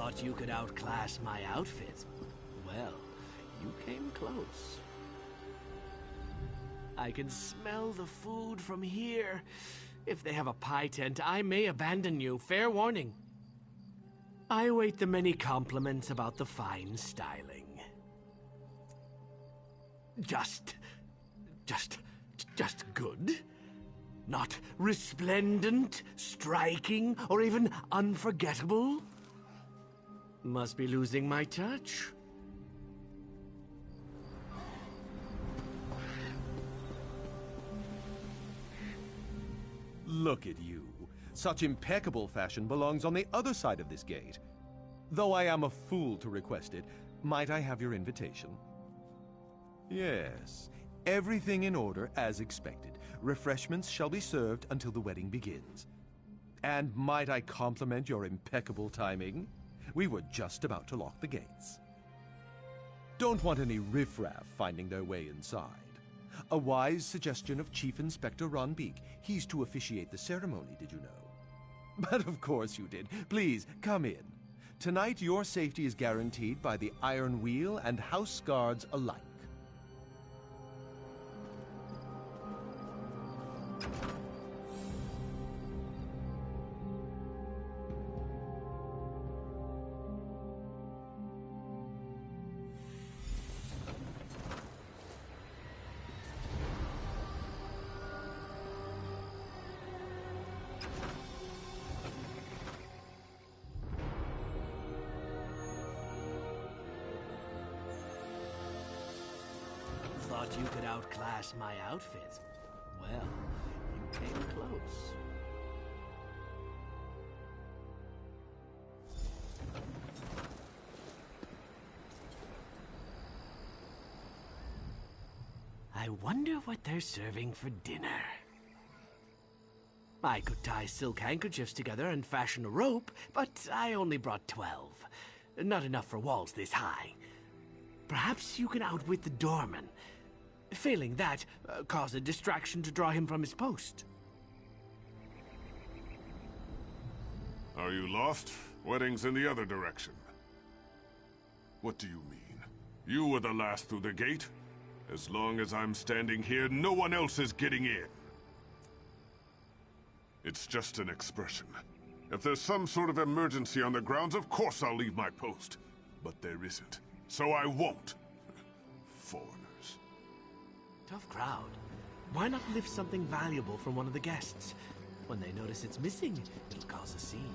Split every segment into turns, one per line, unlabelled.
Thought you could outclass my outfit? Well, you came close. I can smell the food from here. If they have a pie tent, I may abandon you. Fair warning. I await the many compliments about the fine styling. Just good? Not resplendent, striking, or even unforgettable? Must be losing my touch.
Look at you. Such impeccable fashion belongs on the other side of this gate. Though I am a fool to request it, might I have your invitation? Yes, everything in order as expected. Refreshments shall be served until the wedding begins. And might I compliment your impeccable timing? We were just about to lock the gates. Don't want any riffraff finding their way inside. A wise suggestion of Chief Inspector Ron Beek. He's to officiate the ceremony, did you know? But of course you did. Please, come in. Tonight your safety is guaranteed by the Iron Wheel and House Guards alike.
Thought you could outclass my outfit. Well, you came close. I wonder what they're serving for dinner. I could tie silk handkerchiefs together and fashion a rope, but I only brought 12. Not enough for walls this high. Perhaps you can outwit the doorman. Failing that, cause a distraction to draw him from his post.
Are you lost? Wedding's in the other direction. What do you mean? You were the last through the gate? As long as I'm standing here, no one else is getting in. It's just an expression. If there's some sort of emergency on the grounds, of course I'll leave my post. But there isn't, so I won't. Foreigners.
Tough crowd. Why not lift something valuable from one of the guests? When they notice it's missing, it'll cause a scene.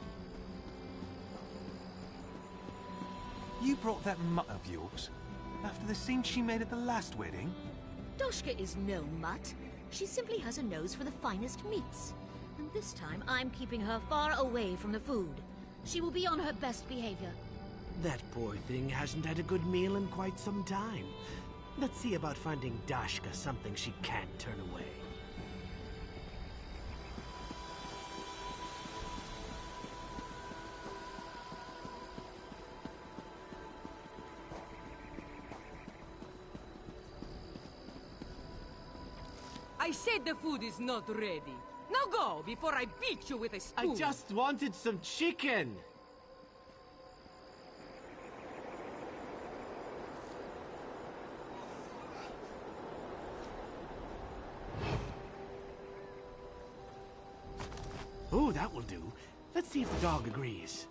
You brought that mutt of yours? After the scene she made at the last wedding?
Doshka is no mutt. She simply has a nose for the finest meats. And this time, I'm keeping her far away from the food. She will be on her best behavior.
That poor thing hasn't had a good meal in quite some time. Let's see about finding Dashka something she can't turn away.
I said the food is not ready. Now go, before I beat you with a spoon.
I just wanted some chicken! Oh, that will do. Let's see if the dog agrees.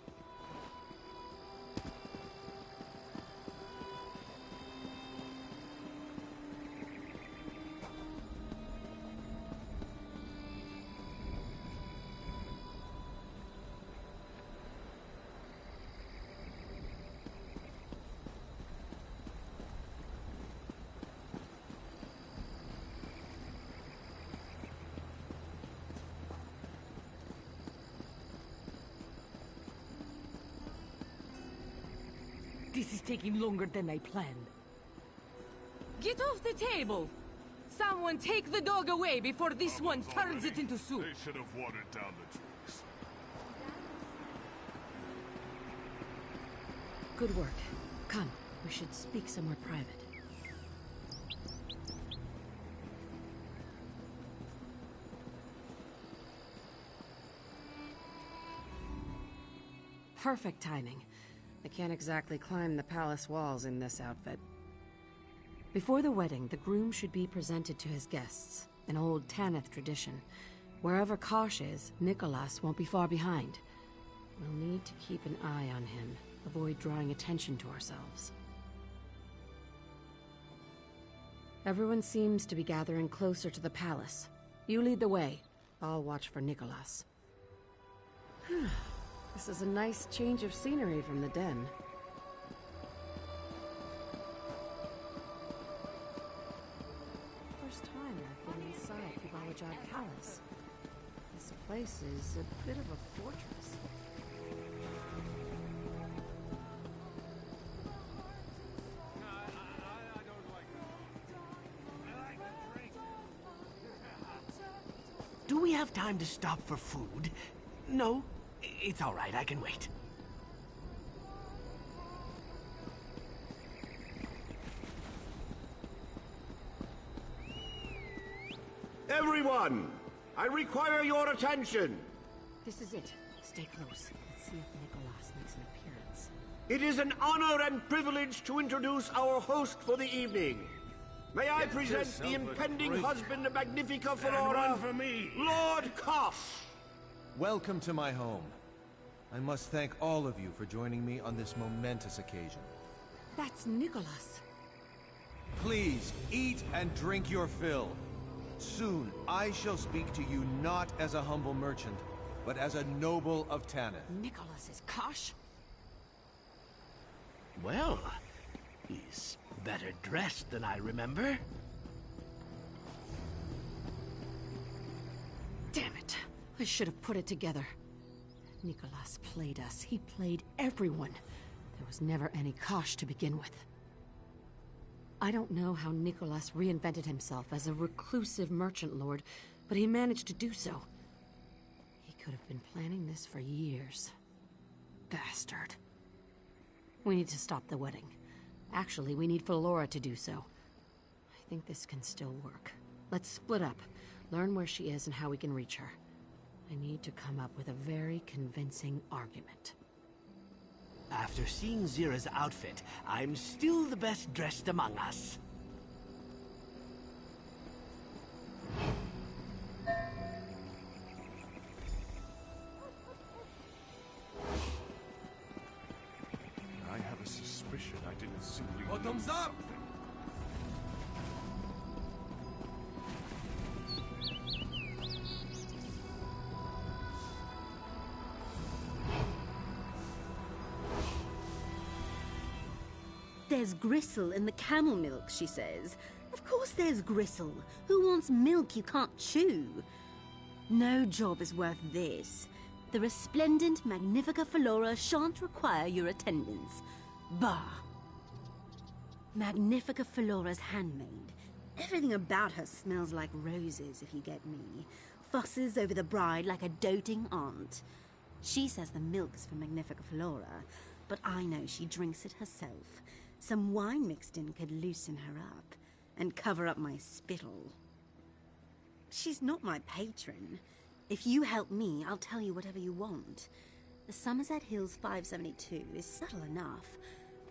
This is taking longer than I planned. Get off the table! Someone take the dog away before this one turns it into soup.
They should have watered down the drinks.
Good work. Come, we should speak somewhere private. Perfect timing. I can't exactly climb the palace walls in this outfit. Before the wedding, the groom should be presented to his guests, an old Tanith tradition. Wherever Kosh is, Nicholas won't be far behind. We'll need to keep an eye on him, avoid drawing attention to ourselves. Everyone seems to be gathering closer to the palace. You lead the way. I'll watch for Nicholas. This is a nice change of scenery from the den. First time I've been inside Kubalajad Palace. This place is a bit of a fortress.
Do we have time to stop for food? No? It's all right, I can wait.
Everyone! I require your attention!
This is it. Stay close. Let's see if Nicholas makes an appearance.
It is an honor and privilege to introduce our host for the evening. May I present the impending husband of Magnifica Flora,
for me.
Lord Kosh!
Welcome to my home. I must thank all of you for joining me on this momentous occasion.
That's Nicholas.
Please, eat and drink your fill. Soon, I shall speak to you not as a humble merchant, but as a noble of Tanith.
Nicholas is Kosh?
Well, he's better dressed than I remember.
Damn it. I should have put it together. Nicholas played us. He played everyone. There was never any Kosh to begin with. I don't know how Nicholas reinvented himself as a reclusive merchant lord, but he managed to do so. He could have been planning this for years. Bastard. We need to stop the wedding. Actually, we need Flora to do so. I think this can still work. Let's split up, learn where she is and how we can reach her. I need to come up with a very convincing argument.
After seeing Zira's outfit, I'm still the best dressed among us.
I have a suspicion I didn't simply...
Bottoms up!
There's gristle in the camel milk, she says. Of course there's gristle. Who wants milk you can't chew? No job is worth this. The resplendent Magnifica Flora shan't require your attendance. Bah! Magnifica Flora's handmaid. Everything about her smells like roses, if you get me. Fusses over the bride like a doting aunt. She says the milk's for Magnifica Flora, but I know she drinks it herself. Some wine mixed in could loosen her up and cover up my spittle. She's not my patron. If you help me, I'll tell you whatever you want. The Somerset Hills 572 is subtle enough,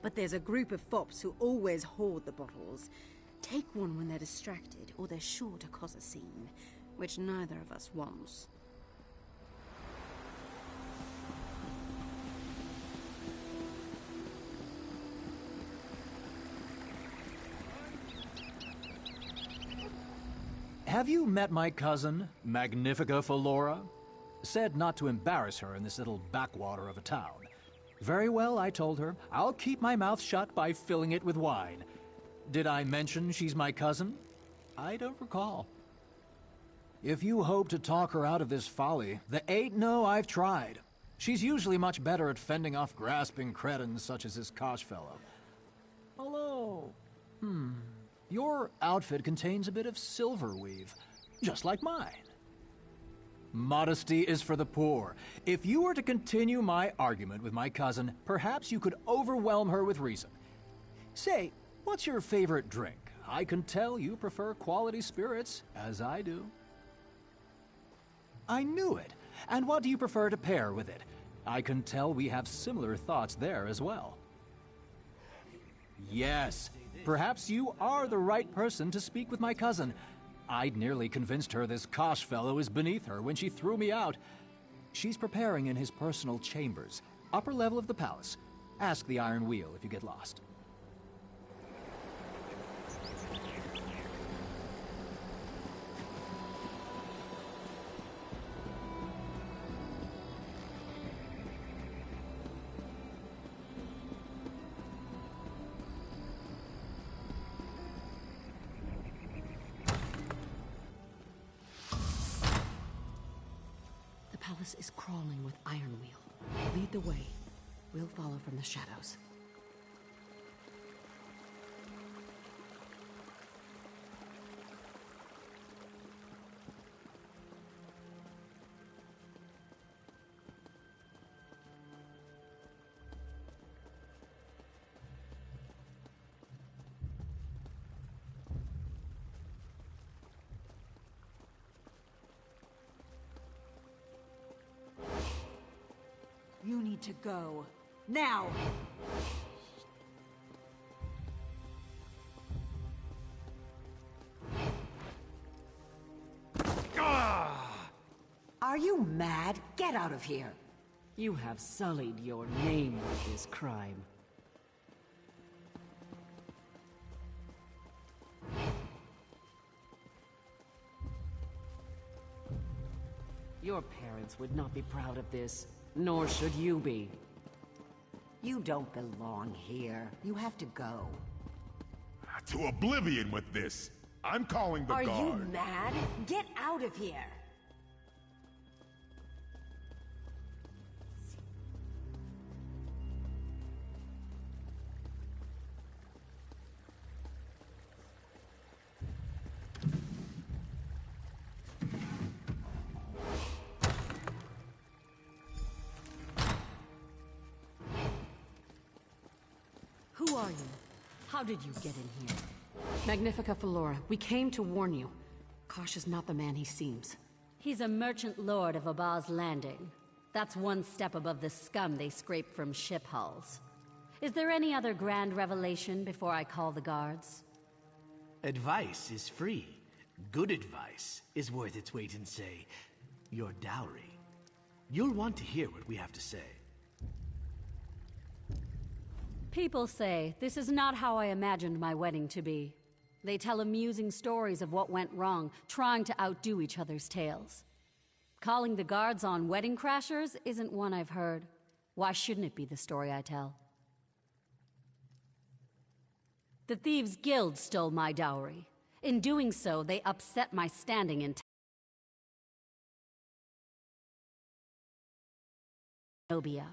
but there's a group of fops who always hoard the bottles. Take one when they're distracted, or they're sure to cause a scene, which neither of us wants.
Have you met my cousin, Magnifica Flora? Said not to embarrass her in this little backwater of a town. Very well, I told her. I'll keep my mouth shut by filling it with wine. Did I mention she's my cousin? I don't recall. If you hope to talk her out of this folly, the ain't no I've tried. She's usually much better at fending off grasping cretins such as this Kosh fellow. Hello. Your outfit contains a bit of silver weave, just like mine. Modesty is for the poor. If you were to continue my argument with my cousin, perhaps you could overwhelm her with reason. Say, what's your favorite drink? I can tell you prefer quality spirits, as I do. I knew it. And what do you prefer to pair with it? I can tell we have similar thoughts there as well. Yes, perhaps you are the right person to speak with my cousin. I'd nearly convinced her this Kosh fellow is beneath her when she threw me out. She's preparing in his personal chambers, upper level of the palace. Ask the Iron Wheel if you get lost.
The palace is crawling with Iron Wheel. Lead the way. We'll follow from the shadows.
You need to go. Now!
Are you mad? Get out of here!
You have sullied your name with this crime. Your parents would not be proud of this, nor should you be.
You don't belong here. You have to go.
To oblivion with this! I'm calling the guard!
Are you mad? Get out of here!
Who are you? How did you get in here? Magnifica Flora, we came to warn you. Kosh is not the man he seems.
He's a merchant lord of Abba's Landing. That's one step above the scum they scrape from ship hulls. Is there any other grand revelation before I call the guards?
Advice is free. Good advice is worth its weight in, say, your dowry. You'll want to hear what we have to say.
People say this is not how I imagined my wedding to be. They tell amusing stories of what went wrong, trying to outdo each other's tales. Calling the guards on wedding crashers isn't one I've heard. Why shouldn't it be the story I tell? The Thieves' Guild stole my dowry. In doing so, they upset my standing in Zenobia.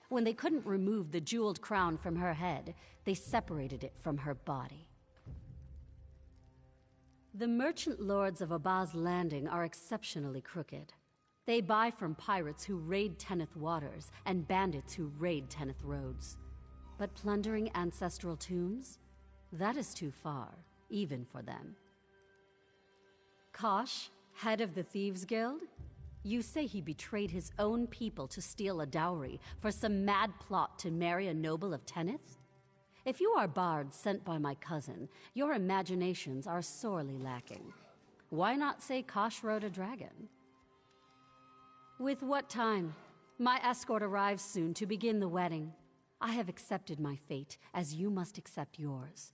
When they couldn't remove the jeweled crown from her head, they separated it from her body. The merchant lords of Abba's Landing are exceptionally crooked. They buy from pirates who raid Teneth Waters and bandits who raid Teneth Roads. But plundering ancestral tombs? That is too far, even for them. Kosh, head of the Thieves' Guild? You say he betrayed his own people to steal a dowry for some mad plot to marry a noble of Teneth? If you are bards sent by my cousin, your imaginations are sorely lacking. Why not say Kosh rode a dragon? With what time? My escort arrives soon to begin the wedding. I have accepted my fate, as you must accept yours.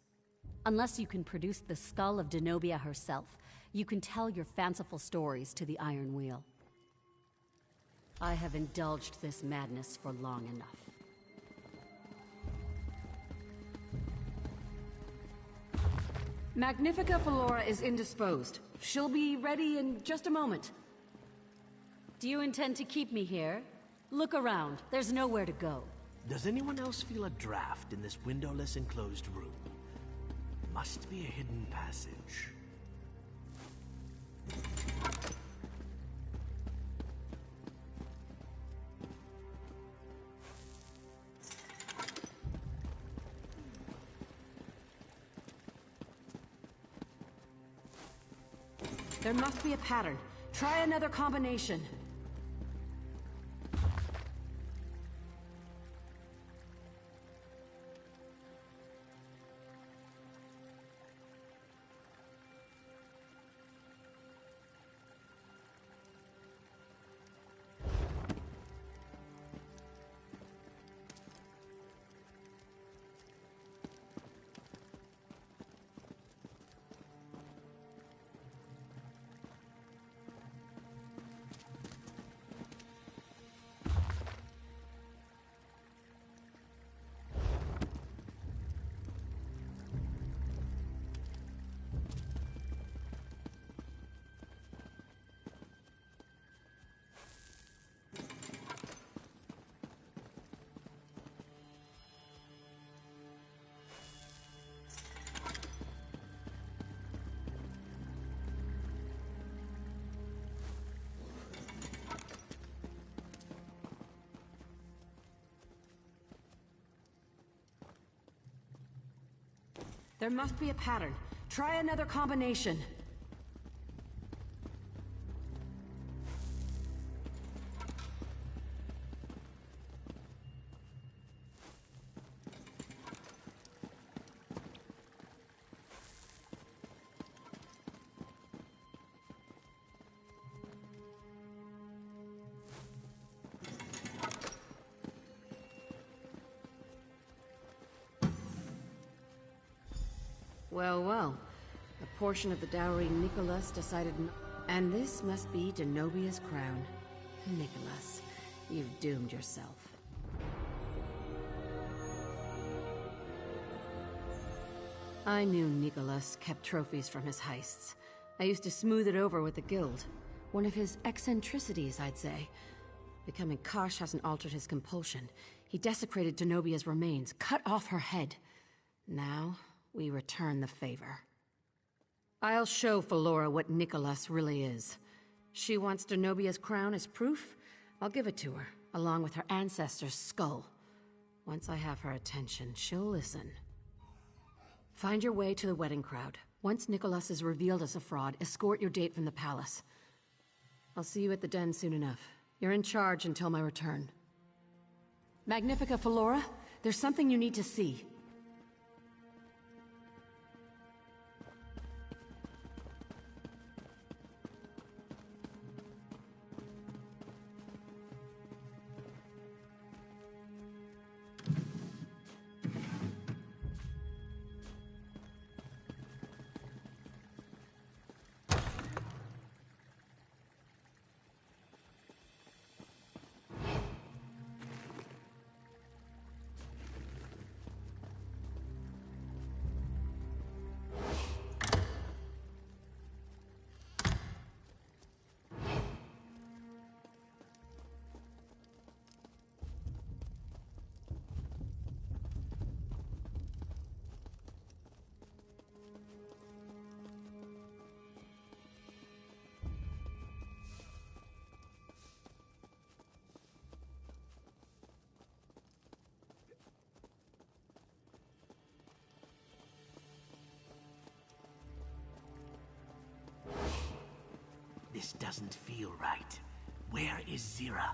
Unless you can produce the skull of Zenobia herself, you can tell your fanciful stories to the Iron Wheel. I have indulged this madness for long enough.
Magnifica Flora is indisposed. She'll be ready in just a moment.
Do you intend to keep me here? Look around. There's nowhere to go.
Does anyone else feel a draft in this windowless enclosed room? Must be a hidden passage.
There must be a pattern. Try another combination. There must be a pattern. Try another combination. Well, well. A portion of the dowry Nicholas decided and this must be Denobia's crown. Nicholas, you've doomed yourself. I knew Nicholas kept trophies from his heists. I used to smooth it over with the guild. One of his eccentricities, I'd say. Becoming Kosh hasn't altered his compulsion. He desecrated Denobia's remains, cut off her head. Now, we return the favor. I'll show Felora what Nicholas really is. She wants Denobia's crown as proof. I'll give it to her, along with her ancestor's skull. Once I have her attention, she'll listen. Find your way to the wedding crowd. Once Nicholas is revealed as a fraud, escort your date from the palace. I'll see you at the den soon enough. You're in charge until my return. Magnifica Felora, there's something you need to see.
This doesn't feel right. Where is Zira?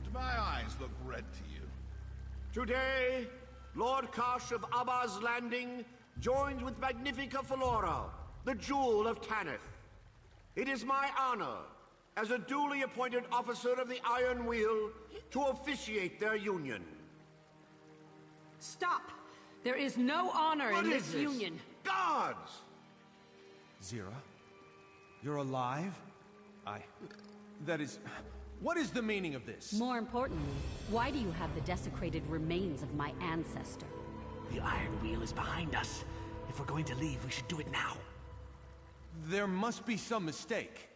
Do my eyes look red to you?
Today, Lord Kosh of Abba's Landing joins with Magnifica Felora, the Jewel of Tanith. It is my honor, as a duly appointed officer of the Iron Wheel, to officiate their union.
Stop! There is no honor in this union.
Guards!
Zira? You're alive? That is... What is the meaning of this?
More importantly, why do you have the desecrated remains of my ancestor?
The Iron Wheel is behind us. If we're going to leave, we should do it now.
There must be some mistake.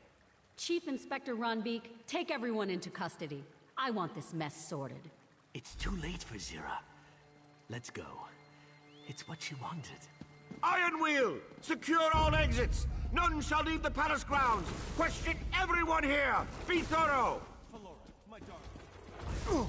Chief Inspector Ronbeek, take everyone into custody. I want this mess sorted.
It's too late for Zira. Let's go. It's what she wanted.
Iron Wheel! Secure all exits! None shall leave the palace grounds! Question everyone here! Be thorough!
Felora, my darling.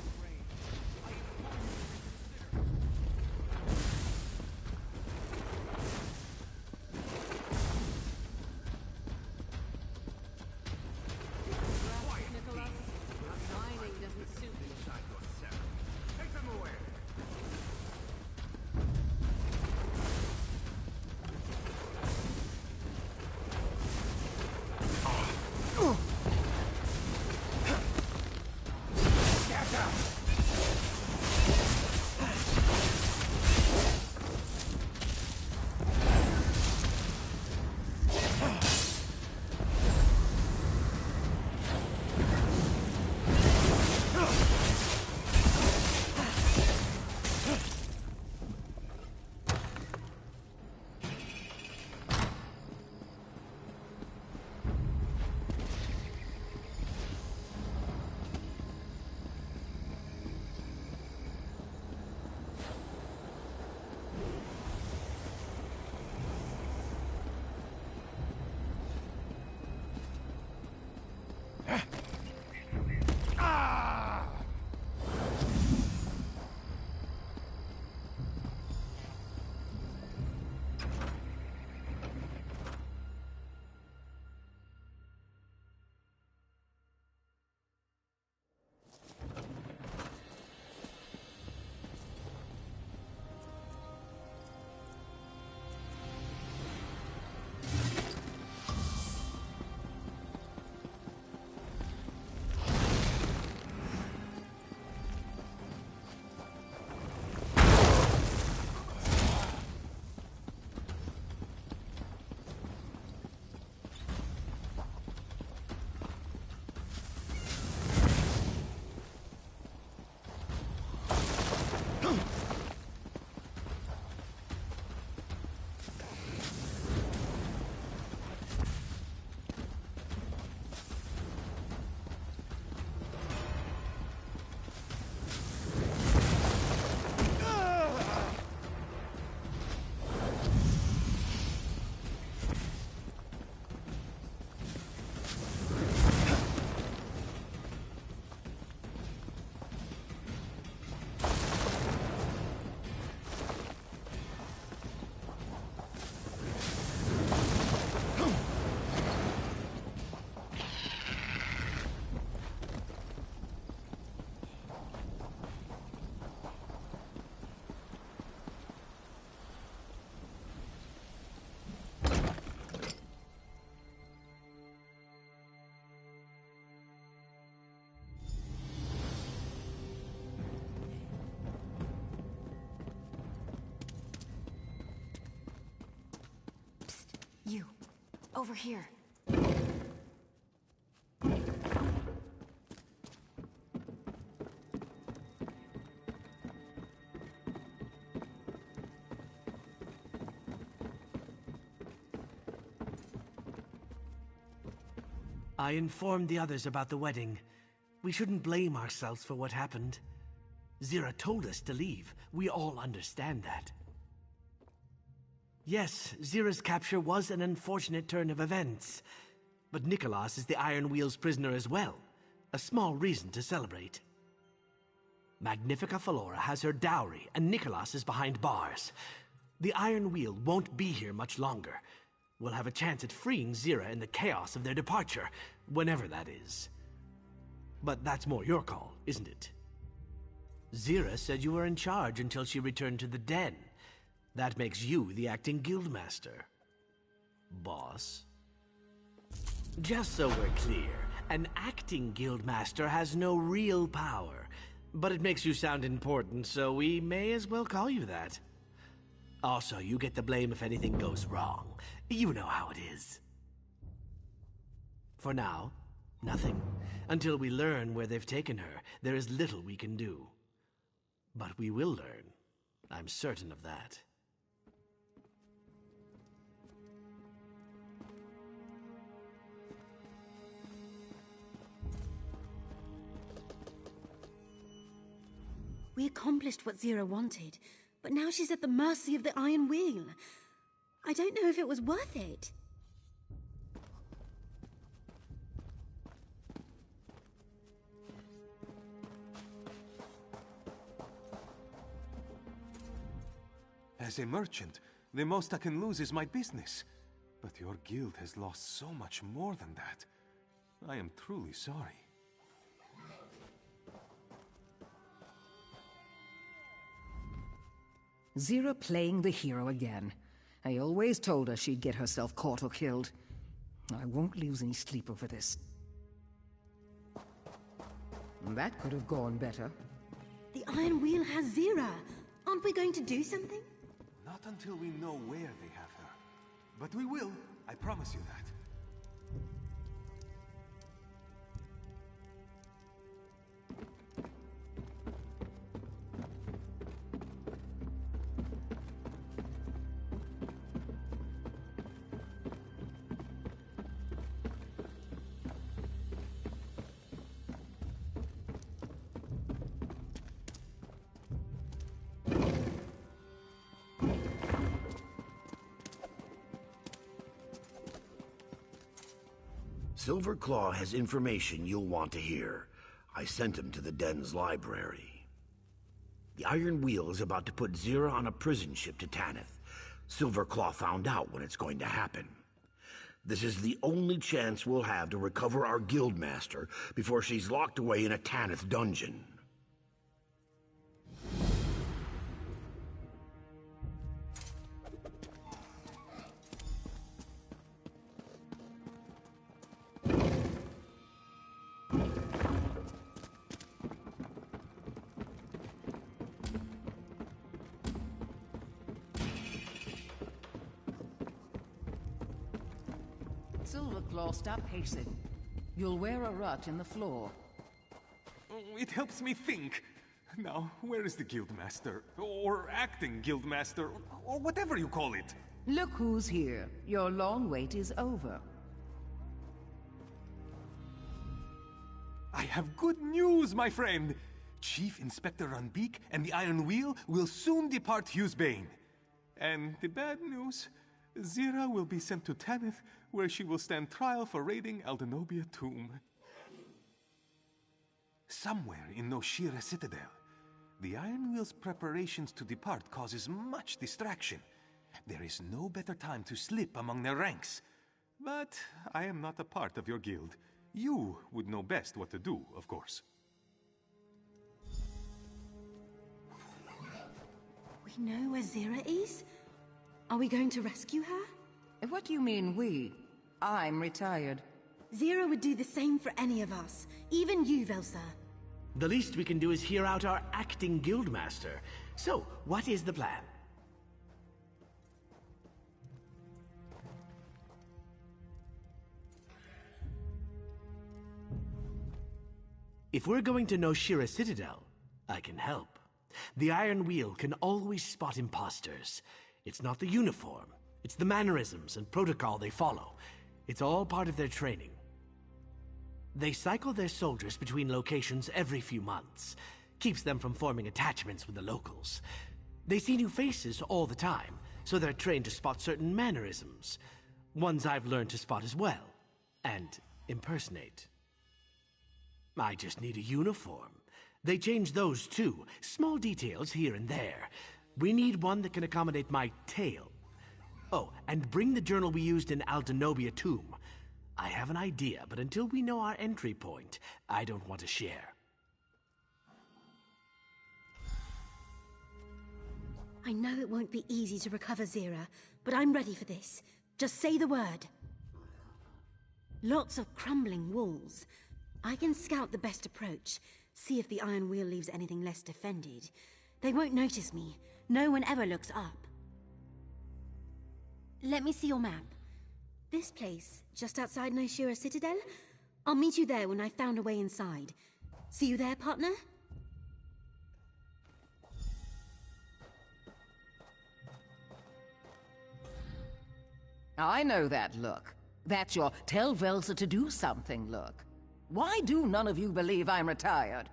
You. Over here.
I informed the others about the wedding. We shouldn't blame ourselves for what happened. Zira told us to leave. We all understand that. Yes, Zira's capture was an unfortunate turn of events. But Nicholas is the Iron Wheel's prisoner as well. A small reason to celebrate. Magnifica Flora has her dowry, and Nicholas is behind bars. The Iron Wheel won't be here much longer. We'll have a chance at freeing Zira in the chaos of their departure, whenever that is. But that's more your call, isn't it? Zira said you were in charge until she returned to the den. That makes you the acting guildmaster. Boss? Just so we're clear, an acting guildmaster has no real power. But it makes you sound important, so we may as well call you that. Also, you get the blame if anything goes wrong. You know how it is. For now, nothing. Until we learn where they've taken her, there is little we can do. But we will learn. I'm certain of that.
We accomplished what Zira wanted, but now she's at the mercy of the Iron Wheel. I don't know if it was worth it.
As a merchant, the most I can lose is my business. But your guild has lost so much more than that. I am truly sorry.
Zira playing the hero again. I always told her she'd get herself caught or killed. I won't lose any sleep over this. That could have gone better.
The Iron Wheel has Zira. Aren't we going to do something?
Not until we know where they have her. But we will, I promise you that.
Silverclaw has information you'll want to hear. I sent him to the den's library. The Iron Wheel is about to put Zira on a prison ship to Tanith. Silverclaw found out when it's going to happen. This is the only chance we'll have to recover our guildmaster before she's locked away in a Tanith dungeon.
Silverclaw, stop pacing. You'll wear a rut in the floor.
It helps me think. Now, where is the guildmaster? Or acting guildmaster? Or whatever you call it?
Look who's here. Your long wait is over.
I have good news, my friend! Chief Inspector Runbeak and the Iron Wheel will soon depart Hughesbane. And the bad news, Zira will be sent to Tanith, where she will stand trial for raiding Aldenobia Tomb. Somewhere in Noshira Citadel, the Iron Wheel's preparations to depart causes much distraction. There is no better time to slip among their ranks. But I am not a part of your guild. You would know best what to do, of course.
We know where Zira is? Are we going to rescue her?
What do you mean, we? I'm retired.
Zira would do the same for any of us. Even you, Velsa.
The least we can do is hear out our acting guildmaster. So, what is the plan? If we're going to Noshira Citadel, I can help. The Iron Wheel can always spot imposters. It's not the uniform, it's the mannerisms and protocol they follow. It's all part of their training. They cycle their soldiers between locations every few months. Keeps them from forming attachments with the locals. They see new faces all the time, so they're trained to spot certain mannerisms. Ones I've learned to spot as well, and impersonate. I just need a uniform. They change those too, small details here and there. We need one that can accommodate my tail. Oh, and bring the journal we used in Aldenobia Tomb. I have an idea, but until we know our entry point, I don't want to share.
I know it won't be easy to recover Zira, but I'm ready for this. Just say the word. Lots of crumbling walls. I can scout the best approach, see if the Iron Wheel leaves anything less defended. They won't notice me. No one ever looks up. Let me see your map. This place, just outside Noshira Citadel? I'll meet you there when I've found a way inside. See you there, partner?
I know that look. That's your tell Velsa to do something look. Why do none of you believe I'm retired?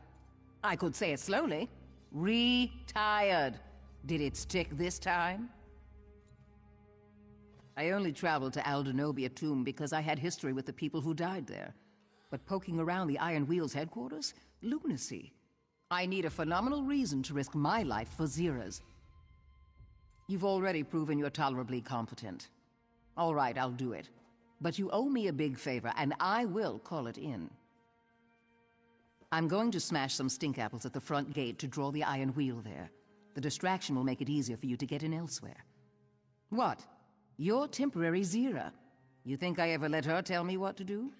I could say it slowly. Retired. Did it stick this time? I only traveled to Aldenobia Tomb because I had history with the people who died there. But poking around the Iron Wheel's headquarters? Lunacy. I need a phenomenal reason to risk my life for Zira's. You've already proven you're tolerably competent. All right, I'll do it. But you owe me a big favor, and I will call it in. I'm going to smash some stink apples at the front gate to draw the Iron Wheel there. The distraction will make it easier for you to get in elsewhere. What? You're temporary Zira. You think I ever let her tell me what to do?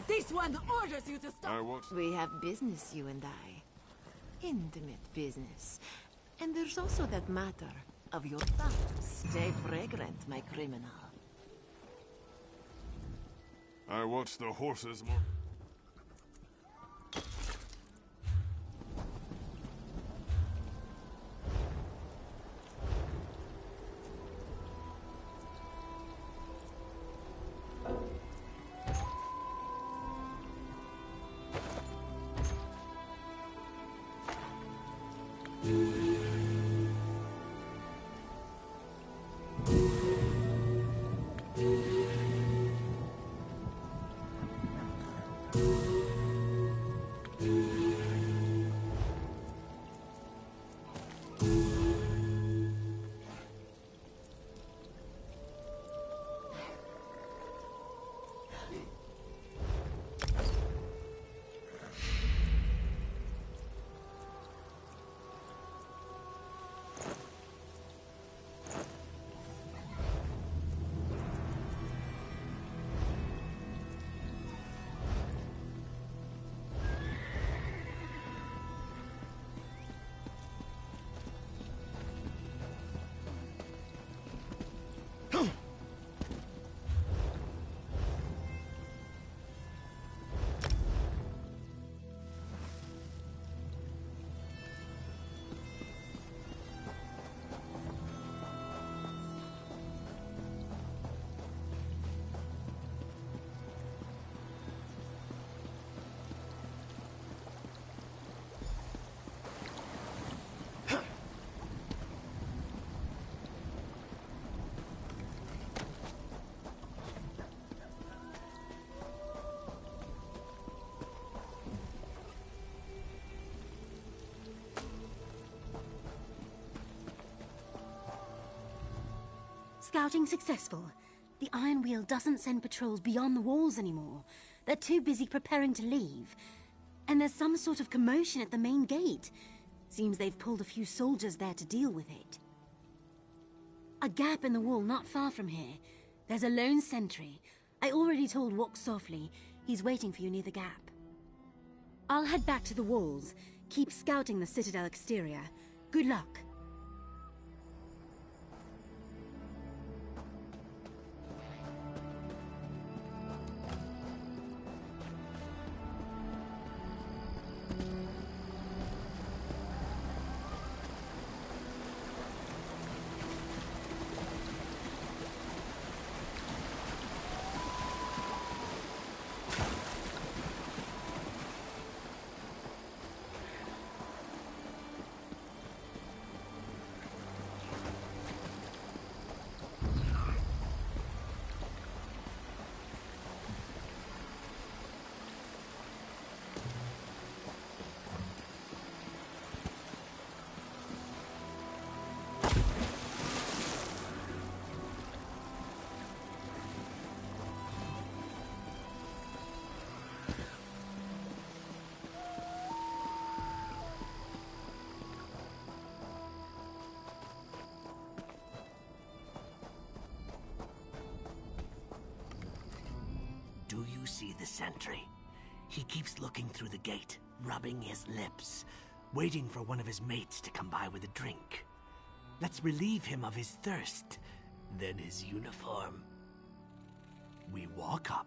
This one orders you to stop!
We have business, you and I. Intimate business. And there's also that matter of your tongue. Stay fragrant, my criminal.
I watched the horses more.
Scouting successful. The Iron Wheel doesn't send patrols beyond the walls anymore. They're too busy preparing to leave. And there's some sort of commotion at the main gate. Seems they've pulled a few soldiers there to deal with it. A gap in the wall not far from here. There's a lone sentry. I already told Walk Softly. He's waiting for you near the gap. I'll head back to the walls. Keep scouting the Citadel exterior. Good luck.
Do you see the sentry? He keeps looking through the gate, rubbing his lips, waiting for one of his mates to come by with a drink. Let's relieve him of his thirst, then his uniform. We walk up.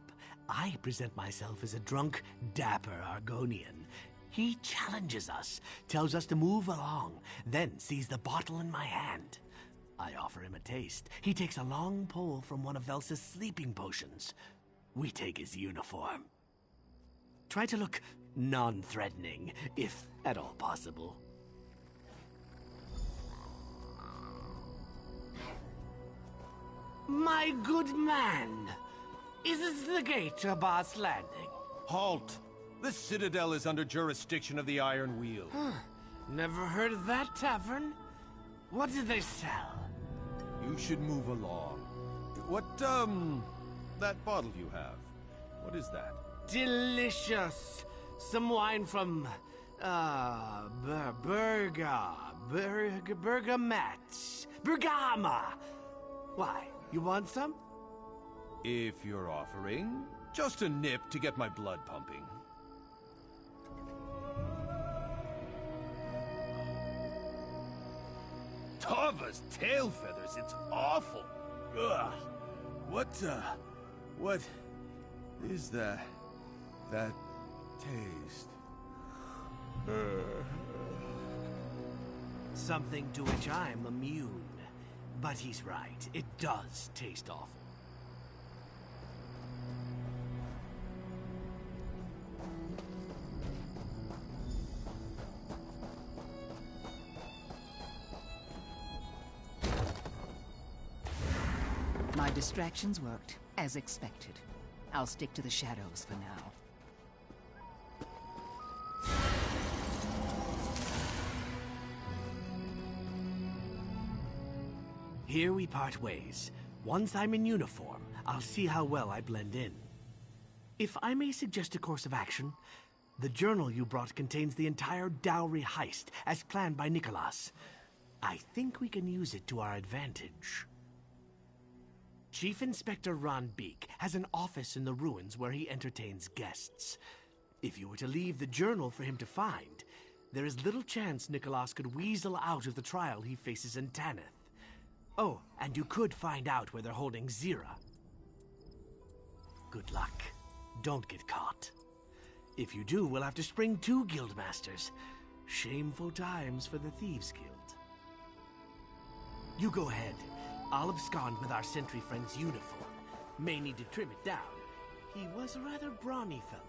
I present myself as a drunk, dapper Argonian. He challenges us, tells us to move along, then sees the bottle in my hand. I offer him a taste. He takes a long pull from one of Velsa's sleeping potions. We take his uniform. Try to look non-threatening, if at all possible. My good man! Is this the gate to Abbas Landing?
Halt! The Citadel is under jurisdiction of the Iron Wheel.
Never heard of that tavern? What do they sell?
You should move along. What, that bottle you have, what is that?
Delicious! Some wine from, Bergama! Why, you want some?
If you're offering, just a nip to get my blood pumping. Tava's tail feathers, it's awful! Ugh! What is that taste?
Something to which I'm immune. But he's right, it does taste awful.
My distractions worked, as expected. I'll stick to the shadows for now.
Here we part ways. Once I'm in uniform, I'll see how well I blend in. If I may suggest a course of action, the journal you brought contains the entire dowry heist, as planned by Nicholas. I think we can use it to our advantage. Chief Inspector Ron Beek has an office in the ruins where he entertains guests. If you were to leave the journal for him to find, there is little chance Nicholas could weasel out of the trial he faces in Tanith. Oh, and you could find out where they're holding Zira. Good luck. Don't get caught. If you do, we'll have to spring 2 guildmasters. Shameful times for the Thieves Guild. You go ahead. I'll abscond with our sentry friend's uniform. May need to trim it down. He was a rather brawny fellow.